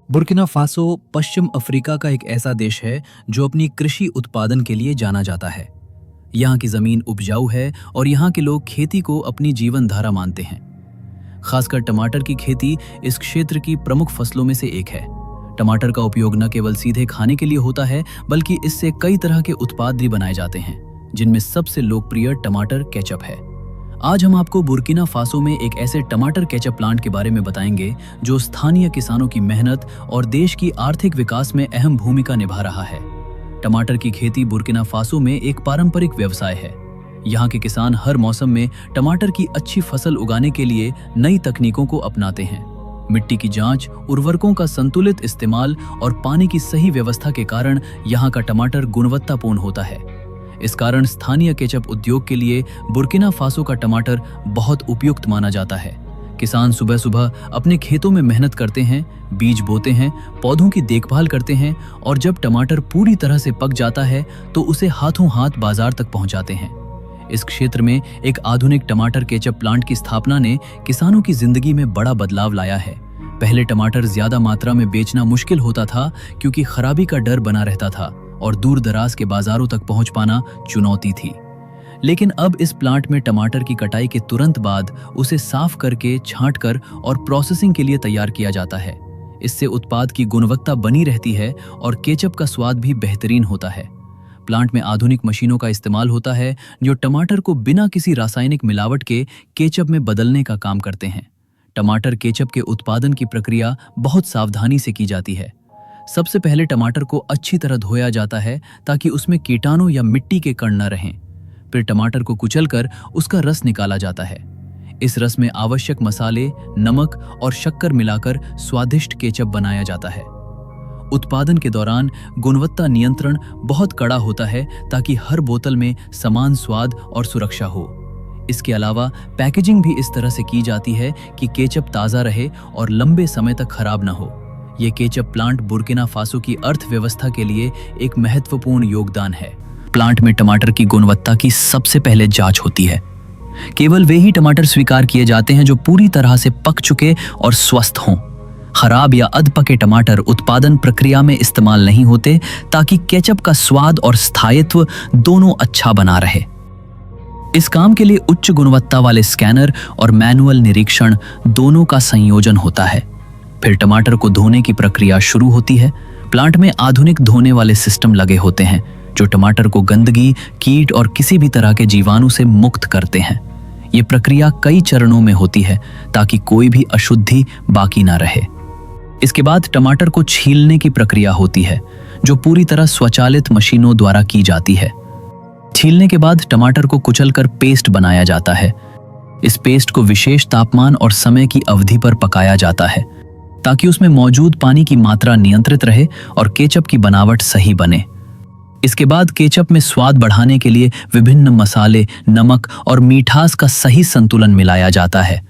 Burkina Faso पश्चिम Africa का एक ऐसा देश है जो अपनी कृषि उत्पादन के लिए जाना जाता है। यहाँ की जमीन उपजाऊ है और यहाँ के लोग खेती को अपनी जीवन धारा मानते हैं। खासकर टमाटर की खेती इस क्षेत्र की प्रमुख फसलों में से एक है। टमाटर का उपयोग न केवल सीधे खाने के लिए होता है, बल्कि इससे कई तरह के उत्पाद भी बनाए जाते हैं, जिनमें सबसे लोकप्रिय टमाटर केचप है। आज हम आपको बुर्किना फासो में एक ऐसे टमाटर केचप प्लांट के बारे में बताएंगे जो स्थानीय किसानों की मेहनत और देश की आर्थिक विकास में अहम भूमिका निभा रहा है। टमाटर की खेती बुर्किना फासो में एक पारंपरिक व्यवसाय है। यहाँ के किसान हर मौसम में टमाटर की अच्छी फसल उगाने के लिए नई तकनीकों को अपनाते हैं। मिट्टी की जांच, उर्वरकों का संतुलित इस्तेमाल और पानी की सही व्यवस्था के कारण यहाँ का टमाटर गुणवत्तापूर्ण होता है। इस कारण स्थानीय केचप उद्योग के लिए बुर्किना फासो का टमाटर बहुत उपयुक्त माना जाता है। किसान सुबह सुबह अपने खेतों में मेहनत करते हैं, बीज बोते हैं, पौधों की देखभाल करते हैं और जब टमाटर पूरी तरह से पक जाता है तो उसे हाथों हाथ बाजार तक पहुंचाते हैं। इस क्षेत्र में एक आधुनिक टमाटर केचप प्लांट की स्थापना ने किसानों की जिंदगी में बड़ा बदलाव लाया है। पहले टमाटर ज्यादा मात्रा में बेचना मुश्किल होता था क्योंकि खराबी का डर बना रहता था और दूर दराज के बाजारों तक पहुंच पाना चुनौती थी। लेकिन अब इस प्लांट में टमाटर की कटाई के तुरंत बाद उसे साफ करके, छांटकर और प्रोसेसिंग के लिए तैयार किया जाता है। इससे उत्पाद की गुणवत्ता बनी रहती है और केचप का स्वाद भी बेहतरीन होता है। प्लांट में आधुनिक मशीनों का इस्तेमाल होता है जो टमाटर को बिना किसी रासायनिक मिलावट के केचप में बदलने का काम करते हैं। टमाटर केचप के उत्पादन की प्रक्रिया बहुत सावधानी से की जाती है। सबसे पहले टमाटर को अच्छी तरह धोया जाता है ताकि उसमें कीटाणु या मिट्टी के कण न रहें। फिर टमाटर को कुचलकर उसका रस निकाला जाता है। इस रस में आवश्यक मसाले, नमक और शक्कर मिलाकर स्वादिष्ट केचप बनाया जाता है। उत्पादन के दौरान गुणवत्ता नियंत्रण बहुत कड़ा होता है ताकि हर बोतल में समान स्वाद और सुरक्षा हो। इसके अलावा पैकेजिंग भी इस तरह से की जाती है कि केचप ताज़ा रहे और लंबे समय तक खराब न हो। ये केचप प्लांट बुर्किना फासो की अर्थव्यवस्था के लिए एक महत्वपूर्ण योगदान है। प्लांट में टमाटर की गुणवत्ता की सबसे पहले जांच होती है। केवल वे ही टमाटर स्वीकार किए जाते हैं जो पूरी तरह से पक चुके और स्वस्थ हों। खराब या अधपके टमाटर उत्पादन प्रक्रिया में इस्तेमाल नहीं होते ताकि केचप का स्वाद और स्थायित्व दोनों अच्छा बना रहे। इस काम के लिए उच्च गुणवत्ता वाले स्कैनर और मैनुअल निरीक्षण दोनों का संयोजन होता है। फिर टमाटर को धोने की प्रक्रिया शुरू होती है। प्लांट में आधुनिक धोने वाले सिस्टम लगे होते हैं जो टमाटर को गंदगी, कीट और किसी भी तरह के जीवाणु से मुक्त करते हैं। ये प्रक्रिया कई चरणों में होती है ताकि कोई भी अशुद्धि बाकी ना रहे। इसके बाद टमाटर को छीलने की प्रक्रिया होती है जो पूरी तरह स्वचालित मशीनों द्वारा की जाती है। छीलने के बाद टमाटर को कुचलकर पेस्ट बनाया जाता है। इस पेस्ट को विशेष तापमान और समय की अवधि पर पकाया जाता है ताकि उसमें मौजूद पानी की मात्रा नियंत्रित रहे और केचप की बनावट सही बने। इसके बाद केचप में स्वाद बढ़ाने के लिए विभिन्न मसाले, नमक और मीठास का सही संतुलन मिलाया जाता है।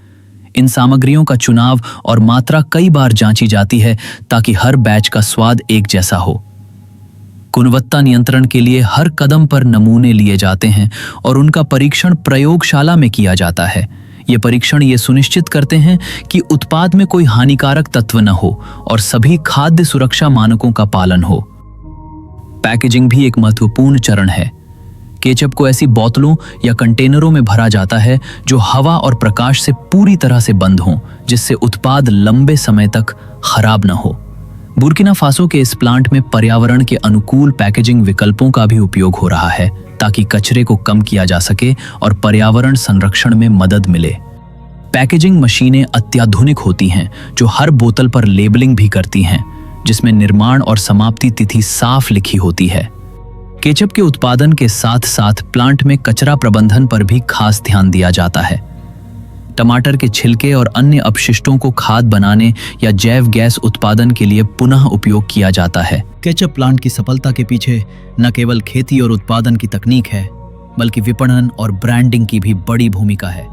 इन सामग्रियों का चुनाव और मात्रा कई बार जांची जाती है ताकि हर बैच का स्वाद एक जैसा हो। गुणवत्ता नियंत्रण के लिए हर कदम पर नमूने लिए जाते हैं और उनका परीक्षण प्रयोगशाला में किया जाता है। ये परीक्षण ये सुनिश्चित करते हैं कि उत्पाद में कोई हानिकारक तत्व न हो और सभी खाद्य सुरक्षा मानकों का पालन हो। पैकेजिंग भी एक महत्वपूर्ण चरण है। केचप को ऐसी बोतलों या कंटेनरों में भरा जाता है जो हवा और प्रकाश से पूरी तरह से बंद हों, जिससे उत्पाद लंबे समय तक खराब न हो। बुर्किना फासो के इस प्लांट में पर्यावरण के अनुकूल पैकेजिंग विकल्पों का भी उपयोग हो रहा है ताकि कचरे को कम किया जा सके और पर्यावरण संरक्षण में मदद मिले। पैकेजिंग मशीनें अत्याधुनिक होती हैं जो हर बोतल पर लेबलिंग भी करती हैं, जिसमें निर्माण और समाप्ति तिथि साफ लिखी होती है। केचप के उत्पादन के साथ साथ प्लांट में कचरा प्रबंधन पर भी खास ध्यान दिया जाता है। टमाटर के छिलके और अन्य अपशिष्टों को खाद बनाने या जैव गैस उत्पादन के लिए पुनः उपयोग किया जाता है। केचप प्लांट की सफलता के पीछे न केवल खेती और उत्पादन की तकनीक है, बल्कि विपणन और ब्रांडिंग की भी बड़ी भूमिका है।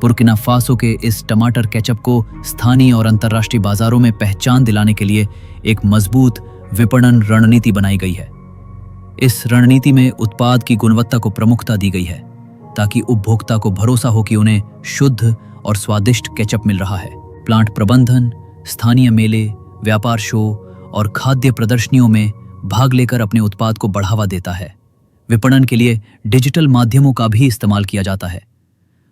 बुर्किना फासो के इस टमाटर केचप को स्थानीय और अंतर्राष्ट्रीय बाजारों में पहचान दिलाने के लिए एक मजबूत विपणन रणनीति बनाई गई है। इस रणनीति में उत्पाद की गुणवत्ता को प्रमुखता दी गई है ताकि उपभोक्ता को भरोसा हो कि उन्हें शुद्ध और स्वादिष्ट केचप मिल रहा है। प्लांट प्रबंधन, स्थानीय मेले, व्यापार शो और खाद्य प्रदर्शनियों में भाग लेकर अपने उत्पाद को बढ़ावा देता है। विपणन के लिए डिजिटल माध्यमों का भी इस्तेमाल किया जाता है।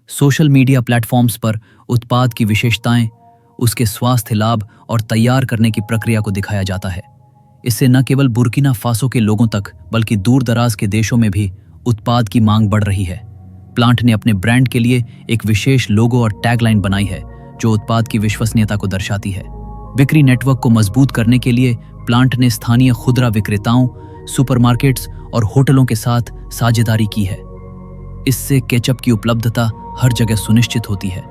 सोशल मीडिया प्लेटफॉर्म्स पर उत्पाद की विशेषताएं, उसके स्वास्थ्य लाभ और तैयार करने की प्रक्रिया को दिखाया जाता है। इससे न केवल बुर्किना फासो के लोगों तक बल्कि दूर दराज के देशों में भी उत्पाद की मांग बढ़ रही है। प्लांट ने अपने ब्रांड के लिए एक विशेष लोगो और टैगलाइन बनाई है जो उत्पाद की विश्वसनीयता को दर्शाती है। बिक्री नेटवर्क को मजबूत करने के लिए प्लांट ने स्थानीय खुदरा विक्रेताओं, सुपरमार्केट्स और होटलों के साथ साझेदारी की है। इससे केचप की उपलब्धता हर जगह सुनिश्चित होती है।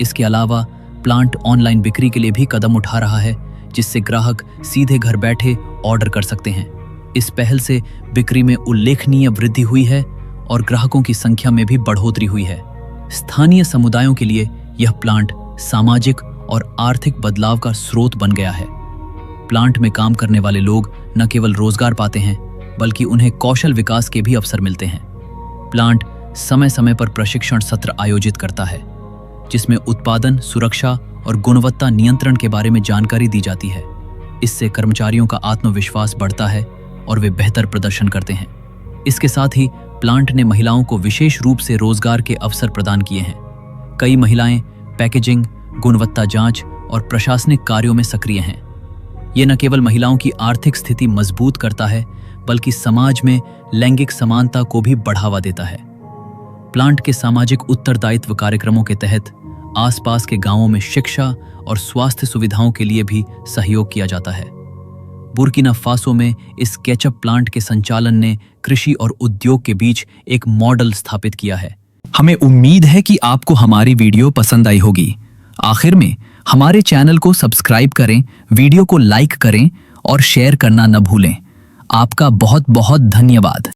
इसके अलावा प्लांट ऑनलाइन बिक्री के लिए भी कदम उठा रहा है, जिससे ग्राहक सीधे घर बैठे ऑर्डर कर सकते हैं। इस पहल से बिक्री में उल्लेखनीय वृद्धि हुई है और ग्राहकों की संख्या में भी बढ़ोतरी हुई है। स्थानीय समुदायों के लिए यह प्लांट सामाजिक और आर्थिक बदलाव का स्रोत बन गया है। प्लांट में काम करने वाले लोग न केवल रोजगार पाते हैं बल्कि उन्हें कौशल विकास के भी अवसर मिलते हैं। प्लांट समय समय पर प्रशिक्षण सत्र आयोजित करता है जिसमें उत्पादन, सुरक्षा और गुणवत्ता नियंत्रण के बारे में जानकारी दी जाती है। इससे कर्मचारियों का आत्मविश्वास बढ़ता है और वे बेहतर प्रदर्शन करते हैं। इसके साथ ही प्लांट ने महिलाओं को विशेष रूप से रोजगार के अवसर प्रदान किए हैं। कई महिलाएं पैकेजिंग, गुणवत्ता जांच और प्रशासनिक कार्यों में सक्रिय हैं। ये न केवल महिलाओं की आर्थिक स्थिति मजबूत करता है बल्कि समाज में लैंगिक समानता को भी बढ़ावा देता है। प्लांट के सामाजिक उत्तरदायित्व कार्यक्रमों के तहत आसपास के गांवों में शिक्षा और स्वास्थ्य सुविधाओं के लिए भी सहयोग किया जाता है। बुर्किना फासो में इस केचप प्लांट के संचालन ने कृषि और उद्योग के बीच एक मॉडल स्थापित किया है। हमें उम्मीद है कि आपको हमारी वीडियो पसंद आई होगी। आखिर में हमारे चैनल को सब्सक्राइब करें, वीडियो को लाइक करें और शेयर करना न भूलें। आपका बहुत बहुत धन्यवाद।